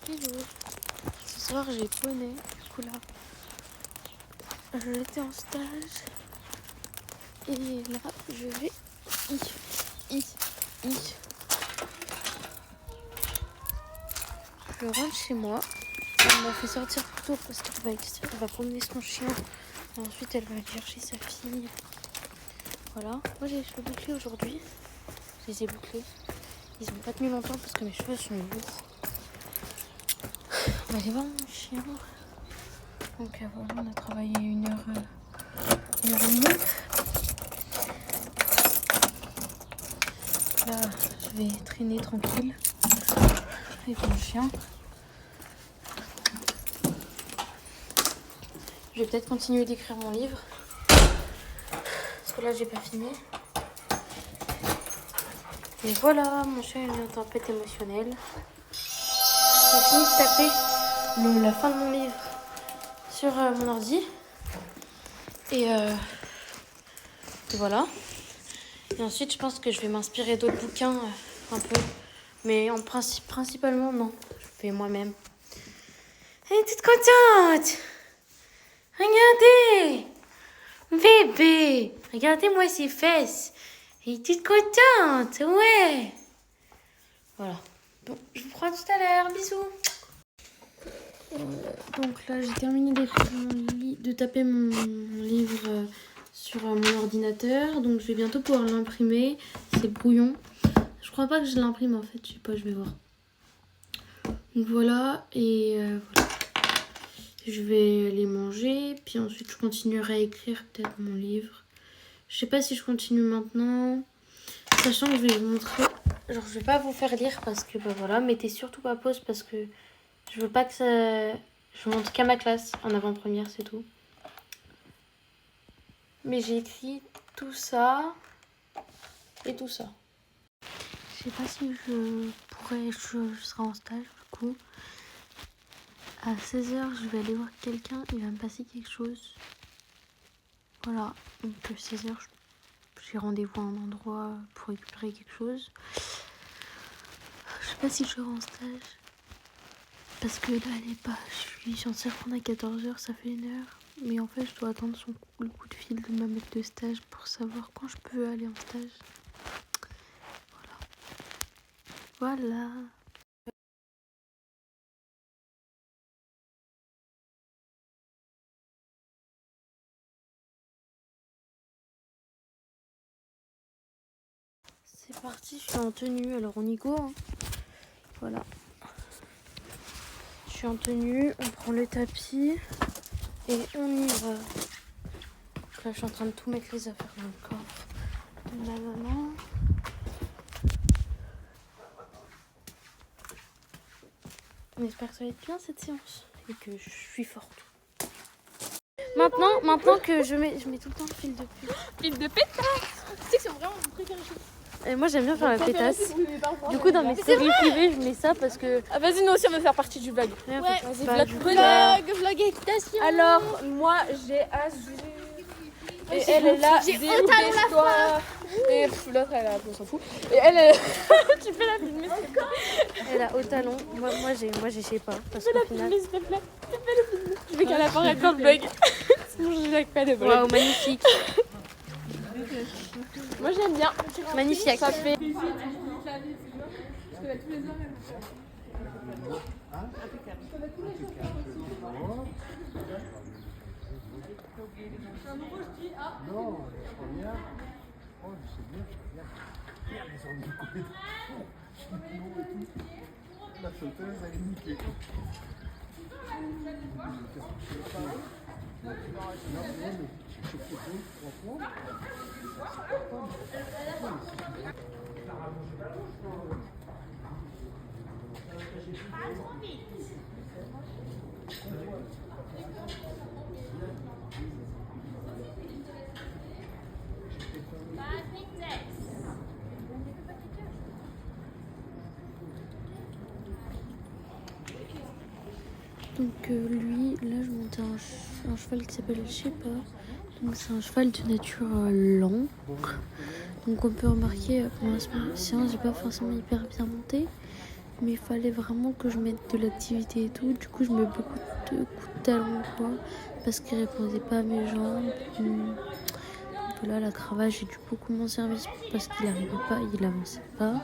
Hello. Ce soir j'ai poney, du coup là j'étais en stage et là je vais je rentre chez moi. Elle m'a fait sortir plus tôt parce qu'elle va promener son chien et ensuite elle va aller chercher sa fille. Voilà, moi j'ai les cheveux bouclés aujourd'hui, je les ai bouclés, ils ont pas tenu longtemps parce que mes cheveux sont lourds. On va aller voir mon chien. Donc voilà, on a travaillé une heure et demie. Là, je vais traîner tranquille avec mon chien. Je vais peut-être continuer d'écrire mon livre. Parce que là, j'ai pas fini. Et voilà, mon chien est une tempête émotionnelle. J'ai fini de taper la fin de mon livre sur mon ordi. Et voilà. Et ensuite, je pense que je vais m'inspirer d'autres bouquins un peu. Mais en principalement, non. Je fais moi-même. Elle est toute contente. Regardez. Bébé. Regardez-moi ses fesses. Elle est toute contente. Ouais. Voilà. Bon, je vous prends tout à l'heure. Bisous. Donc là, j'ai terminé de taper mon livre sur mon ordinateur. Donc je vais bientôt pouvoir l'imprimer. C'est brouillon. Je crois pas que je l'imprime en fait. Je sais pas, je vais voir. Donc voilà. Et voilà. Je vais aller manger. Puis ensuite, je continuerai à écrire peut-être mon livre. Je sais pas si je continue maintenant. Sachant que je vais vous montrer. Genre, je vais pas vous faire lire parce que bah voilà. Mettez surtout pas pause parce que je veux pas que ça. Je vous montre qu'à ma classe en avant-première, c'est tout. Mais j'ai écrit tout ça et tout ça. Je sais pas si je pourrais, je serai en stage du coup. À 16h, je vais aller voir quelqu'un, il va me passer quelque chose. Voilà, donc 16h, j'ai rendez-vous à un endroit pour récupérer quelque chose. Je sais pas si je serai en stage. Parce que là, elle est pas. Je suis censée reprendre à 14h, ça fait 1 heure. Mais en fait, je dois attendre le coup de fil de ma maître de stage pour savoir quand je peux aller en stage. Voilà. C'est parti, je suis en tenue. Alors, on y go. Hein. Voilà. Je suis en tenue, on prend le tapis et on y va. Donc là, je suis en train de tout mettre les affaires dans le coffre de ma maman. On espère que ça va être bien cette séance et que je suis forte. Maintenant que je mets tout le temps le fil de pute. Fil de pétasse. Tu sais que c'est vraiment mon préféré. Et moi j'aime bien faire la pétasse. Du coup dans mes séries privées je mets ça parce que... Ah vas-y, nous aussi on veut faire partie du vlog. Ouais, vas-y, vlog équitation. Alors moi j'ai Azul. Et elle est là, j'ai toi. Et l'autre elle a, on s'en fout. Et elle tu fais la filmer s'il te plaît. Elle a haut talon. Moi j'ai je sais pas. Parce Fais la qu'au final... filmer s'il te plaît. Tu fais le filmer. Je veux qu'elle apparaisse dans le vlog. Sinon je n'ai pas de vlog. Waouh, magnifique. Moi j'aime bien. Magnifique. Ça fait... Non, je crois bien. Oh, je sais bien, je sais bien. Merde, ils sont du côté de la sauteuse, elle est niquée. Donc lui, là je montais un cheval qui s'appelle Shepa. Donc c'est un cheval de nature lent. Donc on peut remarquer pendant la séance, j'ai pas forcément hyper bien monté. mais il fallait vraiment que je mette de l'activité et tout. Du coup, je mets beaucoup de coups de talon, quoi, parce qu'il répondait pas à mes jambes. Voilà, la cravache, j'ai dû beaucoup m'en service parce qu'il n'arrivait pas, il avançait pas.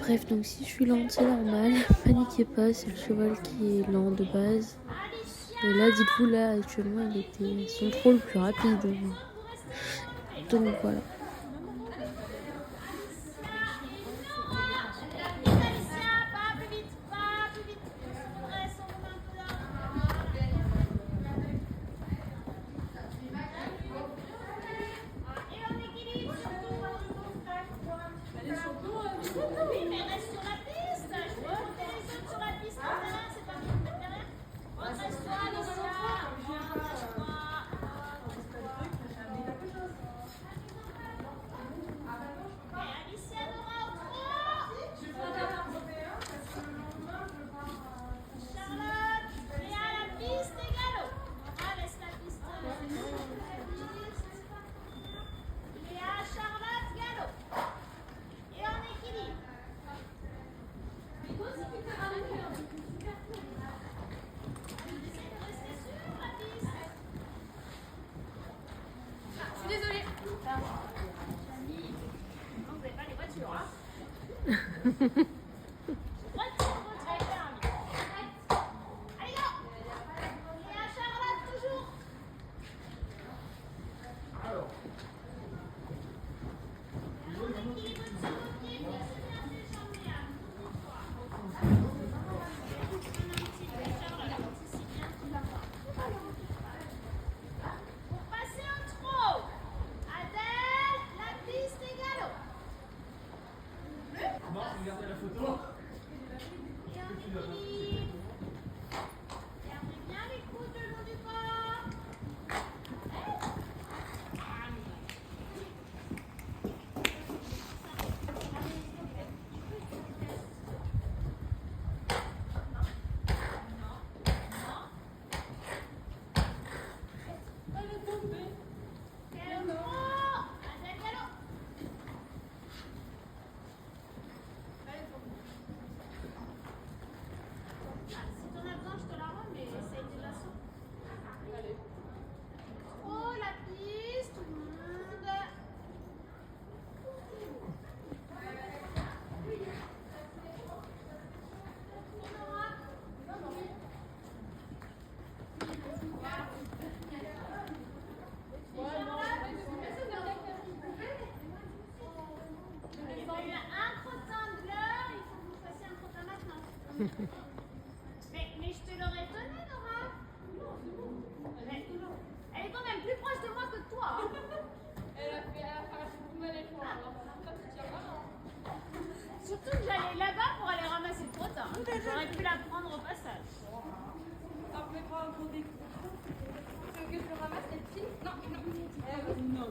Bref, donc si je suis lente, c'est normal. Paniquez pas, c'est le cheval qui est lent de base. Et là, dites-vous, là, actuellement, il était son trot le plus rapide. Donc voilà. Mais je te l'aurais donné, Nora. Elle est quand même plus proche de moi que de toi. Elle a fait beaucoup mal les fois. Surtout que j'allais là-bas pour aller ramasser le trottin. J'aurais pu la prendre au passage. Ça me fait pas un gros découp. Tu veux que je le ramasse, elle file? Non, non.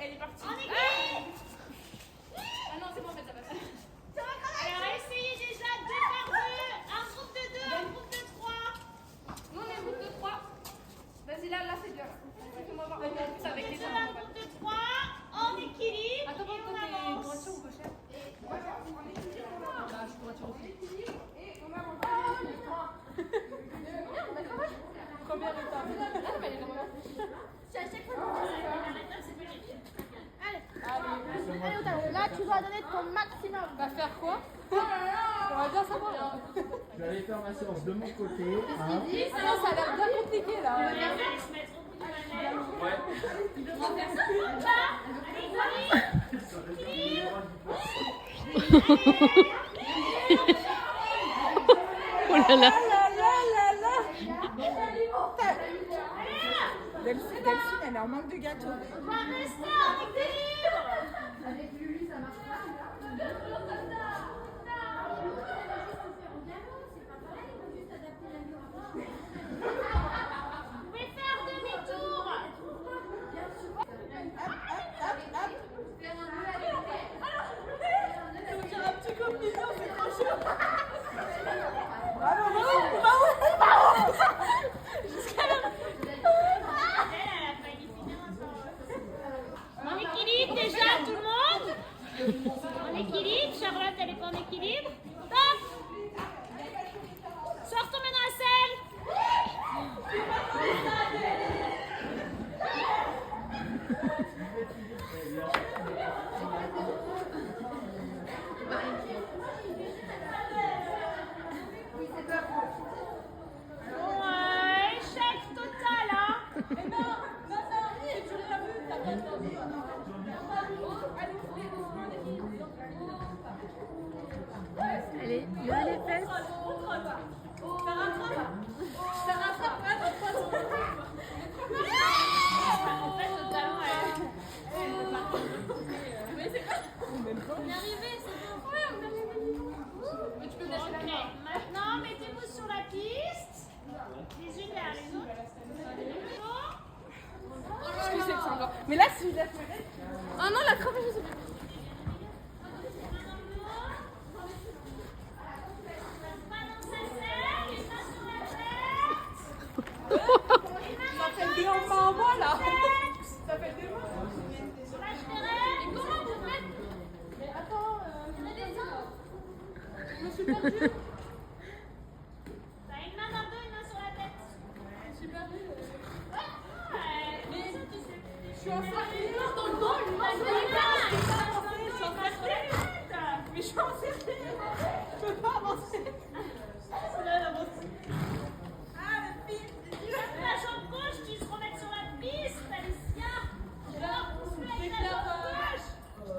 elle est partie. En équipe. Ah non, c'est bon, en fait, ça passe. Alors essayez déjà deux par deux. Un groupe de deux, un groupe de trois. Nous, on est groupe de 3. Vas-y, là, c'est bien. On va voir. En plus, avec les Un groupe de trois. En équilibre. Attends, et on t'es avance. droiture ou gauchère? Bah, je suis droiture aussi. Et on avance. Combien de temps? C'est à chaque fois que c'est pas génial. Allez, au talon. Là, tu dois donner ton maximum. Va faire quoi? On va bien savoir. Je vais aller faire ma séance de mon côté. Hein. Ah non, ça a l'air bien compliqué là. On va se mettre au bout du manège. Ouais. On va faire ça. Allez, Oh là là. Delphine, elle est en manque de gâteau. on va rester en équilibre. Vous pouvez faire demi-tour. Elle a failli finir ensemble. En équilibre déjà, tout le monde. En équilibre. Charlotte, elle est pas en équilibre. Top. Sors ton main dans la selle. Bon, échec total, hein. Allez, levez les fesses. En fait, le talon, on est arrivé, c'est bon. Ouais, on est arrivé. Ok, maintenant, mettez-vous sur la piste. Les unes derrière les autres. Mais là, si je la fais. Ah non, la crevée, je sais pas. Pas dans sa selle, les mains sur la tête. Ça fait 2 en main en moi là. Ça fait 2 mois. Lâche les rêves. Et comment vous faites? Mais attends, Redescends. je me suis perdue. T'as une main dans le dos, une main sur la tête. Je me suis perdue. Mais ça, tu sais. Je suis encerclée. Une main dans le dos, une main sur la tête. Mais je suis encerclée. Je peux pas avancer. La jambe gauche, tu se remets sur la piste, Alicia. Alors, on se met avec la jambe gauche. Vous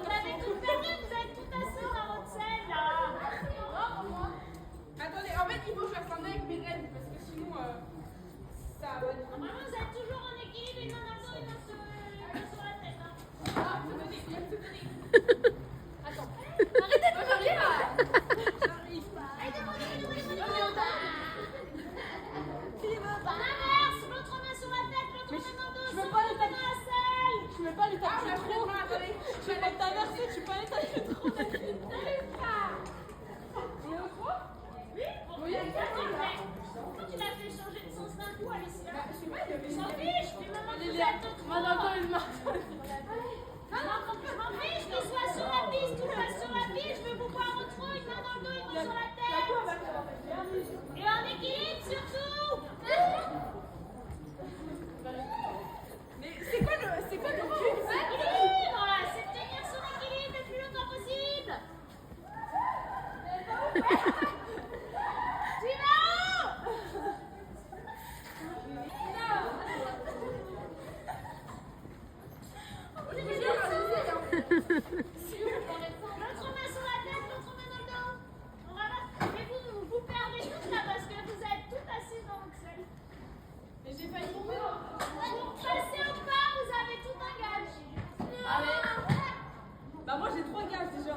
l'avez tout perdu, vous êtes tout assis dans votre selle, là. Attendez, en fait, il faut que je fasse un avec mes rênes parce que sinon, ça va être. Normalement, vous êtes toujours en équilibre, une main dans le dos, une main sur la tête. Hein. Ah, faut donner, il y a tout donné. Attends. Arrêtez de me dire. J'arrive pas. En inverse, l'autre main sur la tête, l'autre main dans le dos, je veux sans pas les main dans la selle. Je vais pas les taper trop. Je vais pas t'inverser, tu peux pas les taper trop. T'arrives pas. Oui, oui, pourquoi tu l'as fait changer de sens d'un coup, Alicia? Je m'en fiche, mais maman, vous êtes trop. Je m'en fiche qu'il soit sur la piste ou pas sur la piste, je veux vous voir au trou, une main dans le dos, une main sur la tête. Et en équilibre surtout. Mais c'est quoi le but? Équilibre, là, c'est de tenir son équilibre le plus longtemps possible. Tu vas où? L'autre main sur la tête, l'autre main dans le dos. On va voir. Mais vous perdez tout là parce que vous êtes toutes assises dans votre selle. Mais j'ai failli tomber. Pour passer au pas, vous avez tout un gage. Allez. Bah moi j'ai 3 gaz déjà.